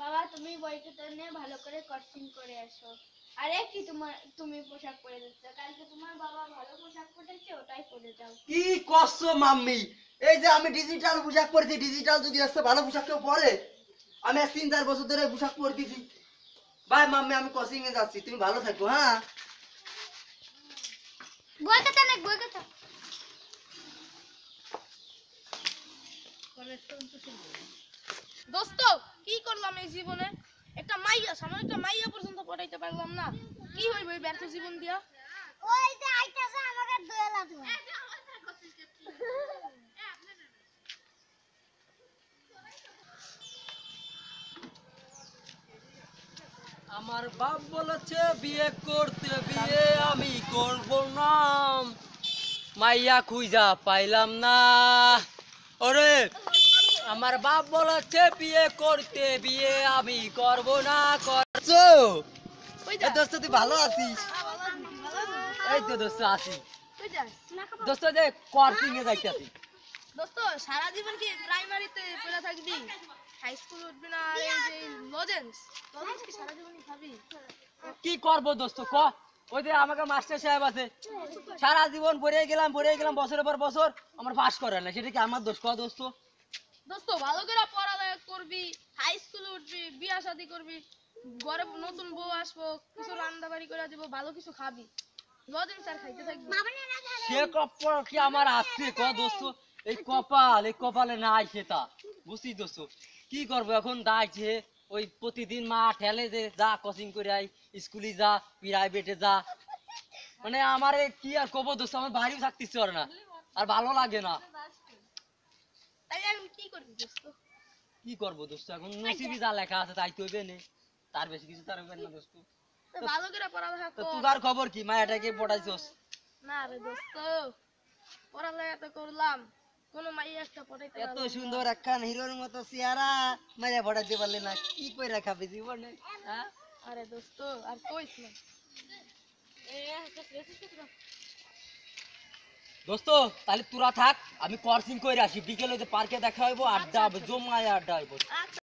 বাবা তুমি বইটা নিয়ে ভালো করে কোচিং করে আসো। আরে কি তুমি পোশাক পরে যাচ্ছ, কালকে তোমার বাবা ভালো পোশাক পরেছে ওটাই পরে যাও। কি করছো মাম্মি? এই যে আমি ডিজিটাল পোশাক পরেছি, ডিজিটাল যদি আসতে ভালো পোশাক কেউ পরে? আমি আজ 3-4 বছর ধরে পোশাক পরতেছি। বাই মাম্মি, আমি কোচিং এ যাচ্ছি, তুমি ভালো থাকো। হ্যাঁ বই কথা না বই কথা। দোস্ত কি করলাম এই জীবনে? একটা মাইয়া সামনে একটা মাইয়া পর্যন্ত পড়াইতে পারলাম না। কি হইব এই ব্যর্থ জীবন দিয়া? ওই যে আইতাছে আমাকে দোয়েলা দিবা। আমার বাপ বলেছে বিয়ে করতে, বিয়ে আমি করব না। মাইয়া খুঁজা পাইলাম না। ওরে আমার বাপ বলেছে বিয়ে করতে, বিয়ে আমি করব না। করছো কই এই যাস? দোস্ত, তুই ভালো আছিস? এই তো দোস্ত আছি। কই যাস? দোস্ত যে কোচিং এ যাইতাছি। দোস্ত সারা জীবন কি প্রাইমারিতে পড়া থাকবি? হাই স্কুল উঠবি না? এই যে লজেন্স কি সারা জীবনই খাবি? কি করব দোস্ত ক? ওই যে আমাকে মাস্টার সাহেব আছে, সারা জীবন পড়ে গেলাম বছরের পর বছর, আমার পাস করে না। সেটা কি আমার দোষ? ক দোস্ত। দোস্ত ভালো করে পড়ালেখা করবি, হাই স্কুলে উঠবি, বিয়া শাদী করবি, ঘরে নতুন বউ আসবো, কিছু রান্না বাড়ি করে দিব, ভালো কিছু খাবি। লজেন্স আর খাইতে থাকবি। সে কপাল কি আমার আছে ক দোস্ত? এই কপালে নাই সেটা বুঝছি দোস্ত। কি করবো এখন? দাইছে ওই প্রতিদিন মা ঠেলে যে যা কোচিং করে আই, স্কুলে যা, প্রাইভেটে যা। মানে আমারে কি আর কব দোস্ত, আমার বাড়িও থাকতেছে না, আর ভালো লাগে না। তাই এখন কি করবি দোস্ত? কি করবো দোস্ত, এখন নসিবি যা লেখা আছে তাই তো হইবে নে, তার বেশি কিছু তার হইবে না দোস্ত। তো ভালো করে পড়ালেখা তো কর। তুই খবর কি? মায়াটাকে পড়াইছস? না রে দোস্ত, পড়ালেখা তো করলাম, কোনো মাইয়া একটা পড়াইতে এত পারলাম সুন্দর না। একখান হিরোর মতো চেহারা মাইয়া পড়াইতে পারলে না, কি করে রাখাবে জীবনে? হ্যাঁ আরে দোস্ত আর কইস না। দোস্ত তাহলে তোরা থাক, আমি কোচিং করে আসি, বিকেলে পার্কে দেখা হইব, আড্ডা হবে, জমায় আড্ডা হইব। আচ্ছা।